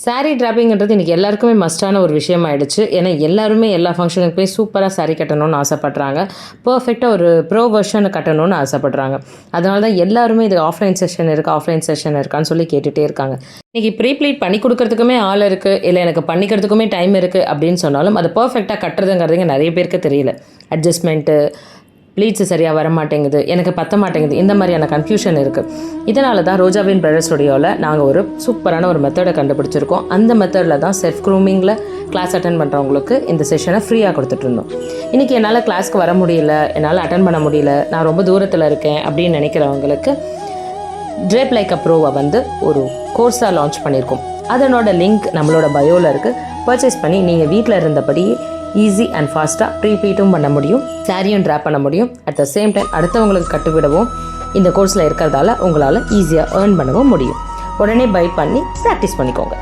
சாரீ ட்ராப்பிங்கிறது இன்றைக்கி எல்லாருக்குமே மஸ்ட்டான ஒரு விஷயம் ஆகிடுச்சு. ஏன்னா எல்லாருமே எல்லா ஃபங்க்ஷனுக்கு போய் சூப்பராக சாரீ கட்டணும்னு ஆசைப்பட்றாங்க. பர்ஃபெக்டாக ஒரு ப்ரோ வெர்ஷன் கட்டணும்னு ஆசைப்பட்றாங்க. அதனால தான் எல்லாருமே இது ஆஃப்லைன் செஷன் இருக்கான்னு சொல்லி கேட்டுகிட்டே இருக்காங்க. இன்றைக்கி ப்ளீட் பண்ணி கொடுக்கறதுக்குமே ஆள் இருக்குது, இல்லை எனக்கு பண்ணிக்கிறதுக்குமே டைம் இருக்குது அப்படின்னு சொன்னாலும் அது பர்ஃபெக்டாக கட்டுறதுங்கிறதுங்க நிறைய பேருக்கு தெரியல. அட்ஜஸ்ட்மெண்ட்டு, ப்ளீட்ஸு சரியாக வர மாட்டேங்குது, எனக்கு பற்ற மாட்டேங்குது, இந்த மாதிரியான கன்ஃபியூஷன் இருக்குது. இதனால தான் ரோஜாவின் பிரைடல் ஸ்டுடியோவில் நாங்கள் ஒரு சூப்பரான ஒரு மெத்தடை கண்டுபிடிச்சிருக்கோம். அந்த மெத்தடில் தான் செல்ஃப் க்ரூமிங்கில் கிளாஸ் அட்டன் பண்ணுறவங்களுக்கு இந்த செஷனை ஃப்ரீயாக கொடுத்துட்ருந்தோம். இன்றைக்கி என்னால் கிளாஸ்க்கு வர முடியல, என்னால் அட்டன் பண்ண முடியல, நான் ரொம்ப தூரத்தில் இருக்கேன் அப்படின்னு நினைக்கிறவங்களுக்கு ட்ரேப் லைக் அ ப்ரோவை ஒரு கோர்ஸாக லான்ச் பண்ணியிருக்கோம். அதனோட லிங்க் நம்மளோட பயோவில் இருக்குது. பர்ச்சேஸ் பண்ணி நீங்கள் வீட்டில் இருந்தபடி ஈஸி அண்ட் ஃபாஸ்ட்டாக ப்ரீபீட்டும் பண்ண முடியும், சாரியும் ட்ராப் பண்ண முடியும். அட் த சேம் டைம் அடுத்தவங்களுக்கு கட்டுவிடவும் இந்த கோர்ஸில் இருக்கிறதால உங்களால் ஈஸியாக ஏர்ன் பண்ணவும் முடியும். உடனே பை பண்ணி ப்ராக்டிஸ் பண்ணிக்கோங்க.